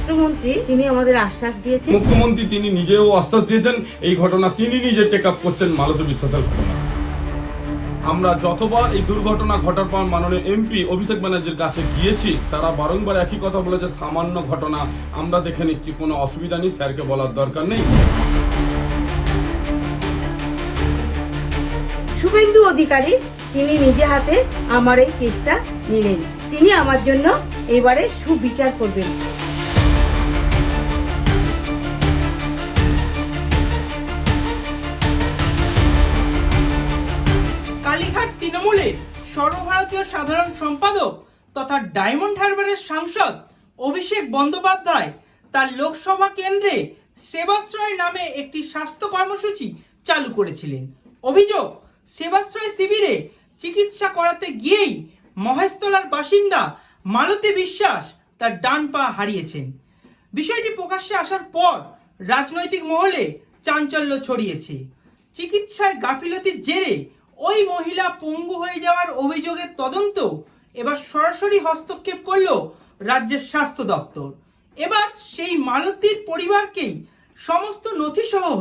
স্বাস্থ্যমন্ত্রী তিনি আমাদের আশ্বাস দিয়েছেন, মুখ্যমন্ত্রী তিনি নিজেও আশ্বাস দিয়েছেন এই ঘটনা তিনি নিজে টেক আপ করছেন মালতী বিশ্বাসের ঘটনা। আমরা যতবার এই দুর্ঘটনা ঘটার পর মাননীয় এমপি অভিষেক ব্যানার্জির কাছে গিয়েছি, তারা বারংবার একই কথা বলেছে, সামান্য ঘটনা, আমরা দেখে নিচ্ছি, কোনো অসুবিধা নেই, স্যারকে বলার দরকার নেই। শুভেন্দু অধিকারী তিনি নিজে হাতে আমার এই কেসটা নিলেন, তিনি আমার জন্য এবারে সুবিচার করবেন। কালীঘাট তৃণমূলের সর্বভারতীয় সাধারণ সম্পাদক তথা ডায়মন্ড হারবারের সাংসদ অভিষেক বন্দ্যোপাধ্যায় তার লোকসভা কেন্দ্রে সেবাশ্রয় নামে একটি স্বাস্থ্য কর্মসূচি চালু করেছিলেন। অভিযোগ, সেবাশ্রয় শিবিরে চিকিৎসা করাতে গিয়েই মহেশতলার বাসিন্দা মালতী বিশ্বাস তার ডান পা হারিয়েছেন। বিষয়টি প্রকাশ্যে আসার পর রাজনৈতিক মহলে চাঞ্চল্য ছড়িয়েছে। চিকিৎসায় গাফিলতির জেরে ওই মহিলা পঙ্গু হয়ে যাওয়ার অভিযোগের তদন্ত এবার সরাসরি হস্তক্ষেপ করল রাজ্যের স্বাস্থ্য দপ্তর। এবার সেই মালতীর পরিবারকেই সমস্ত নথিসহ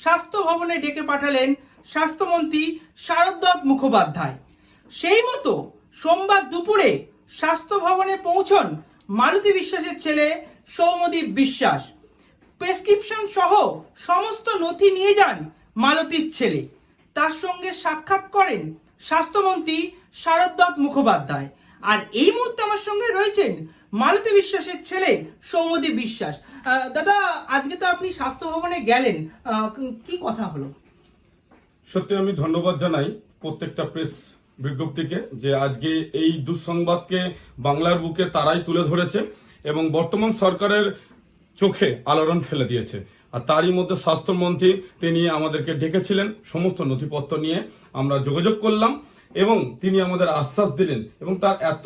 স্বাস্থ্য ভবনে ডেকে পাঠালেন স্বাস্থ্যমন্ত্রী শারদ মুখোপাধ্যায়। সেই মতো সোমবার দুপুরে স্বাস্থ্য ভবনে পৌঁছন মালতী বিশ্বাসের ছেলে সৌম্যদীপ বিশ্বাস। প্রেসক্রিপশন সহ সমস্ত নথি নিয়ে যান মালতীর ছেলে। তার সঙ্গে সাক্ষাৎ করেন স্বাস্থ্যমন্ত্রী শারদ মুখোপাধ্যায়। আর এই মুহূর্তে আমার সঙ্গে রয়েছেন মালতী বিশ্বাসের ছেলে সৌম্যদীপ বিশ্বাস। দাদা, আজকে তো আপনি স্বাস্থ্য ভবনে গেলেন, কি কথা হলো? সত্যি আমি ধন্যবাদ জানাই প্রত্যেকটা প্রেস বিজ্ঞপ্তিকে, যে আজকে এই দুঃসংবাদকে বাংলার বুকে তারাই তুলে ধরেছে এবং বর্তমান সরকারের চোখে আলোড়ন ফেলে দিয়েছে। আর তারই মধ্যে স্বাস্থ্যমন্ত্রী তিনি আমাদেরকে ডেকেছিলেন, সমস্ত নথিপত্র নিয়ে আমরা যোগাযোগ করলাম এবং তিনি আমাদের আশ্বাস দিলেন এবং তার এত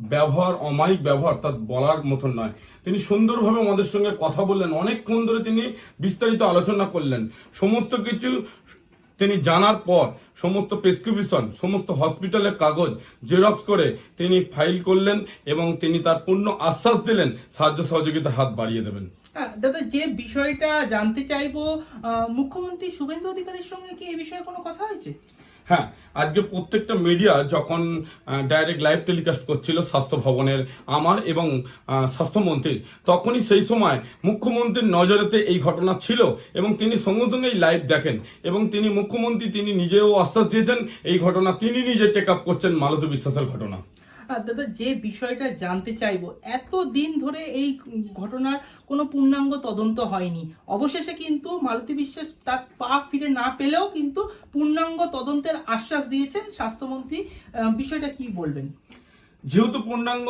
ব্যবহার, অমায়িক ব্যবহার, তার বলার মতন নয়। তিনি সুন্দরভাবে আমাদের সঙ্গে কথা বললেন, অনেকক্ষণ ধরে তিনি বিস্তারিত আলোচনা করলেন। সমস্ত কিছু তিনি জানার পর সমস্ত প্রেসক্রিপশন, সমস্ত হসপিটালের কাগজ জেরক্স করে তিনি ফাইল করলেন এবং তিনি তার পূর্ণ আশ্বাস দিলেন সাহায্য সহযোগিতার হাত বাড়িয়ে দেবেন। দাদা, যে বিষয়টা জানতে চাইবো, মুখ্যমন্ত্রী শুভেন্দু অধিকারীর সঙ্গে কি এই বিষয়ে কোনো কথা হয়েছে? হ্যাঁ, আজকে প্রত্যেকটা মিডিয়া যখন ডাইরেক্ট লাইভ টেলিকাস্ট করছিল স্বাস্থ্য ভবনের আমার এবং স্বাস্থ্যমন্ত্রীর, তখনই সেই সময় মুখ্যমন্ত্রীর নজরেতে এই ঘটনা ছিল এবং তিনি সঙ্গে সঙ্গে এই লাইভ দেখেন এবং তিনি মুখ্যমন্ত্রী তিনি নিজেও আশ্বাস দিয়েছেন এই ঘটনা তিনি নিজে টেক আপ করছেন মালতী বিশ্বাসের ঘটনা। দাদা, যে বিষয়টা জানতে চাইবো, এতদিন ধরে এই ঘটনার কোনো পূর্ণাঙ্গ তদন্ত হয়নি। অবশেষে কিন্তু মালতী বিশ্বাস তার পা ফিরে না পেলেও কিন্তু পূর্ণাঙ্গ তদন্তের আশ্বাস দিয়েছেন স্বাস্থ্যমন্ত্রী। বিষয়টা কি বলবেন? যেহেতু পূর্ণাঙ্গ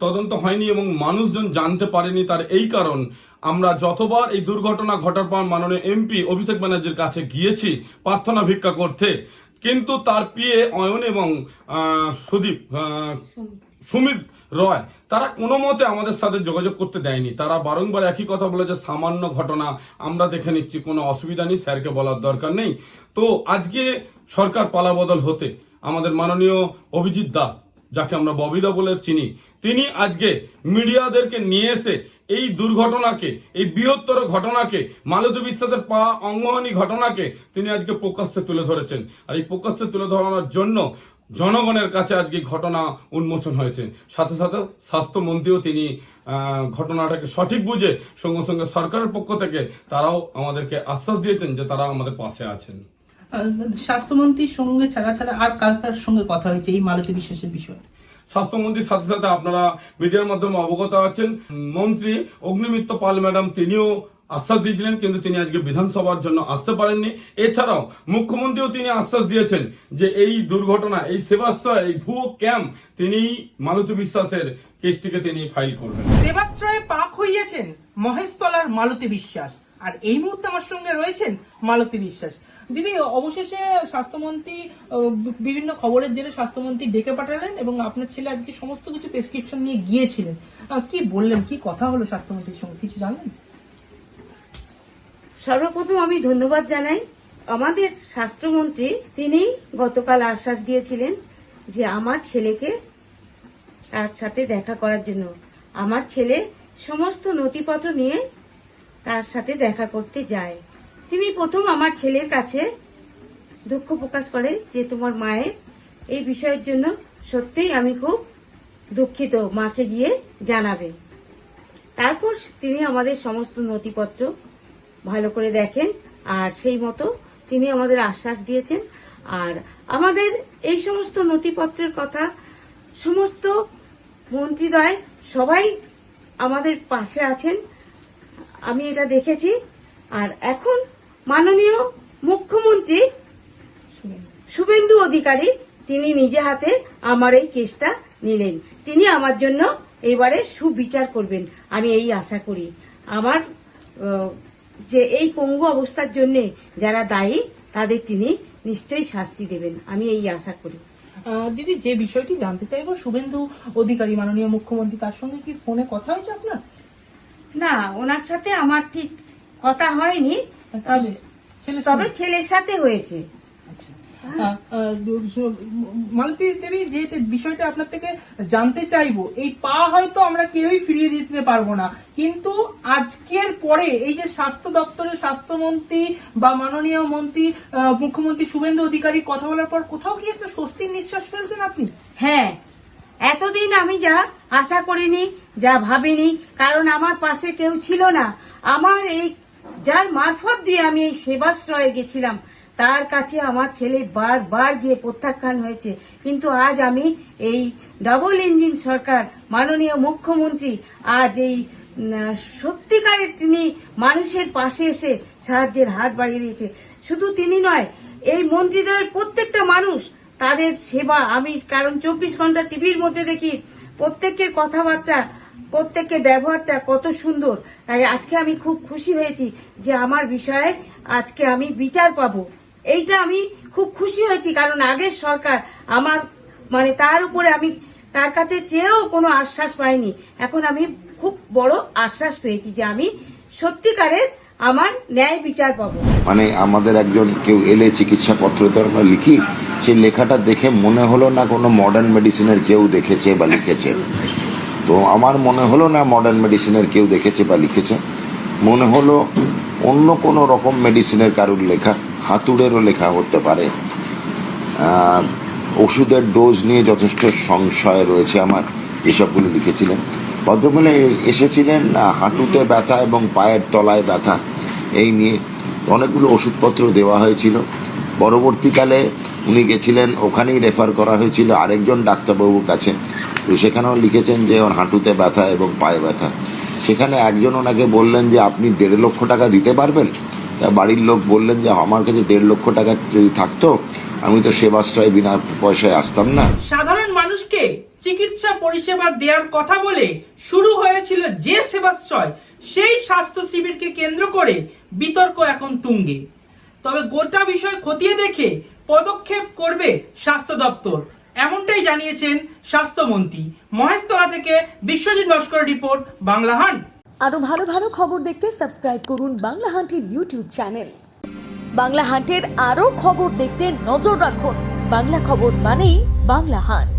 তদন্ত হয়নি এবং মানুষজন জানতে পারেনি, তার এই কারণ আমরা যতবার এই দুর্ঘটনা ঘটার পর মাননীয় এমপি অভিষেক ব্যানার্জির কাছে গিয়েছি প্রার্থনা ভিক্ষা করতে, কিন্তু তার পিএ অয়ন এবং সুমিত রয় তারা কোনো মতে আমাদের সাথে যোগাযোগ করতে দেয়নি। তারা বারংবার একই কথা বলেছে, সামান্য ঘটনা, আমরা দেখে নিচ্ছি, কোনো অসুবিধা নেই, স্যারকে বলার দরকার নেই। তো আজকে সরকার পালাবদল হতে আমাদের মাননীয় অভিজিৎ দাস, যাকে আমরা ববিদা বলে চিনি, তিনি আজকে মিডিয়াদেরকে নিয়ে এসে এই দুর্ঘটনাকে, এই বৃহত্তর ঘটনাকে, মালতী বিশ্বাসের পা অঙ্গহানি ঘটনাকে তিনি আজকে প্রকাশ্যে তুলে ধরেছেন। আর এই প্রকাশ্যে তুলে ধরানোর জন্য জনগণের কাছে আজকে ঘটনা উন্মোচন হয়েছে। সাথে সাথে স্বাস্থ্যমন্ত্রীও তিনি ঘটনাটাকে সঠিক বুঝে সঙ্গে সঙ্গে সরকারের পক্ষ থেকে তারাও আমাদেরকে আশ্বাস দিয়েছেন যে তারা আমাদের পাশে আছেন। স্বাস্থ্যমন্ত্রীর সঙ্গে ছাড়া আর কার সঙ্গে কথা হয়েছে এই মালতী বিশ্বাসের বিষয়ে? স্বাস্থ্যমন্ত্রীর সাথে সাথে আপনারা মিডিয়ার মাধ্যমে অবগত আছেন, মন্ত্রী অগ্নিমিত্র পাল ম্যাডাম তিনিও আশ্বাস দিয়েছিলেন, কিন্তু তিনি আজকে বিধানসভার জন্য আসতে পারেননি। এছাড়াও মুখ্যমন্ত্রীও তিনি আশ্বাস দিয়েছেন যে এই দুর্ঘটনা, এই সেবাশ্রয়, এই ভুয়ো ক্যাম্প তিনি মালতী বিশ্বাসের কেসটিকে তিনি ফাইল করবেন। সেবাশ্রয়ে পাক হইয়াছেন মহেশতলার মালতী বিশ্বাস, আর এই মুহূর্তে আমার সঙ্গে রয়েছেন মালতী বিশ্বাস। দিদি, অবশেষে স্বাস্থ্যমন্ত্রী বিভিন্ন খবরের জেরে স্বাস্থ্যমন্ত্রী ডেকে পাঠালেন এবং আপনার ছেলে আজকে সমস্ত কিছু প্রেসক্রিপশন নিয়ে গিয়েছিলেন। কি বললেন, কি কথা হলো স্বাস্থ্যমন্ত্রীর সঙ্গে, কিছু জানলেন? সর্বপ্রথম আমি ধন্যবাদ জানাই আমাদের স্বাস্থ্যমন্ত্রী, তিনি গতকাল আশ্বাস দিয়েছিলেন যে আমার ছেলেকে তার সাথে দেখা করার জন্য। আমার ছেলে সমস্ত নথিপত্র নিয়ে তার সাথে দেখা করতে যায়। তিনি প্রথম আমার ছেলের কাছে দুঃখ প্রকাশ করে যে তোমার মায়ের এই বিষয়ের জন্য সত্যিই আমি খুব দুঃখিত, মাকে গিয়ে জানাবে। তারপর তিনি আমাদের সমস্ত নথিপত্র ভালো করে দেখেন আর সেই মতো তিনি আমাদের আশ্বাস দিয়েছেন। আর আমাদের এই সমস্ত নথিপত্রের কথা সমস্ত মন্ত্রীদ্বয় সবাই আমাদের পাশে আছেন, আমি এটা দেখেছি। আর এখন মাননীয় মুখ্যমন্ত্রী শুভেন্দু অধিকারী তিনি নিজে হাতে আমার এই কেসটা নিলেন। তিনি আমার জন্য এবারে সুবিচার করবেন, আমি এই আশা করি। আমার যে এই পঙ্গু অবস্থার জন্য যারা দায়ী তাদের তিনি নিশ্চয়ই শাস্তি দেবেন, আমি এই আশা করি। দিদি, যে বিষয়টি জানতে চাইবো, শুভেন্দু অধিকারী মাননীয় মুখ্যমন্ত্রী, তার সঙ্গে কি ফোনে কথা হয়েছে আপনার? না, ওনার সাথে আমার ঠিক কথা হয়নি, তবে ছেলের সাথে হয়েছে। মালতী দেবী, যে বিষয়টা আপনার থেকে জানতে চাইবো, এই পা হয়তো আমরা কেউই ফিরিয়ে দিতে পারবো না, কিন্তু আজকের পরে এই যে স্বাস্থ্য দপ্তরের স্বাস্থ্যমন্ত্রী বা মাননীয় মন্ত্রী মুখ্যমন্ত্রী শুভেন্দু অধিকারী কথা বলার পর কোথাও কি একটা স্বস্তির নিঃশ্বাস ফেলছেন আপনি? হ্যাঁ, এতদিন আমি যা আশা করিনি, যা ভাবিনি, কারণ আমার পাশে কেউ ছিল না। আমার এই যার মারফত দিয়ে আমি এই সেবাশ্রয়ে গেছিলাম তার কাছে আমার ছেলে বারবার গিয়ে প্রত্যাখ্যান হয়েছে, কিন্তু আজ আমি এই ডাবল ইঞ্জিন সরকার মাননীয় মুখ্যমন্ত্রী আজ এই সত্যিকারের তিনি মানুষের পাশে এসে সাহায্যের হাত বাড়িয়ে দিয়েছে। শুধু তিনি নয়, এই মন্ত্রীদের প্রত্যেকটা মানুষ তাদের সেবা আমি, কারণ 24 ঘন্টা টিভির মধ্যে দেখি প্রত্যেকের কথাবার্তা, প্রত্যেকের ব্যবহারটা কত সুন্দর। তাই আজকে আমি খুব খুশি হয়েছি যে আমার বিষয়ে আজকে আমি বিচার পাবো, এইটা আমি খুব খুশি হয়েছি। কারণ আগের সরকার আমার তার উপরে আমি তার কাছে চেয়েও কোনো আশ্বাস পাইনি, এখন আমি খুব বড় আশ্বাস পেয়েছি যে আমি সত্যিকারের আমার ন্যায় বিচার পাবো। আমাদের একজন কেউ এলে চিকিৎসাপত্র তো আমরা লিখি, সেই লেখাটা দেখে মনে হলো না কোনো মডার্ন মেডিসিনের কেউ দেখেছে বা লিখেছে। তো আমার মনে হলো না মডার্ন মেডিসিনের কেউ দেখেছে বা লিখেছে, মনে হলো অন্য কোনো রকম মেডিসিনের কারুর লেখা, হাতুড়েরও লেখা হতে পারে। ওষুধের ডোজ নিয়ে যথেষ্ট সংশয় রয়েছে আমার, এসবগুলো লিখেছিলেন। ভদ্রমহিলা এসেছিলেন হাঁটুতে ব্যথা এবং পায়ের তলায় ব্যথা, এই নিয়ে অনেকগুলো ওষুধপত্র দেওয়া হয়েছিল। পরবর্তীকালে উনি গেছিলেন, ওখানেই রেফার করা হয়েছিল আরেকজন ডাক্তারবাবুর কাছে, তো সেখানেও লিখেছেন যে ওর হাঁটুতে ব্যথা এবং পায়ে ব্যথা। সেখানে একজন ওনাকে বললেন যে আপনি 1.5 লক্ষ টাকা দিতে পারবেন। তা বাড়ির লোক বললেন যে আমার কাছে 1.5 লক্ষ টাকা যদি থাকতো আমি তো সেবাশ্রয়ে বিনা পয়সায় আসতাম না। সাধারণ মানুষকে চিকিৎসা পরিষেবা দেওয়ার কথা বলে শুরু হয়েছিল যে সেবাশ্রয়, সেই স্বাস্থ্য শিবিরকে কেন্দ্র করে বিতর্ক এখন তুঙ্গে। তবে গোটা বিষয় খতিয়ে দেখে পদক্ষেপ করবে স্বাস্থ্য দপ্তর, এমনটাই জানিয়েছেন স্বাস্থ্যমন্ত্রী। মহেশতলা থেকে বিশ্বজিৎ নস্কর রিপোর্ট, বাংলা হান্ট। আরো ভালো ভালো খবর দেখতে সাবস্ক্রাইব করুন বাংলা হান্টের ইউটিউব চ্যানেল। বাংলা হান্টের আরো খবর দেখতে নজর রাখুন। বাংলা খবর মানেই বাংলা হান্ট।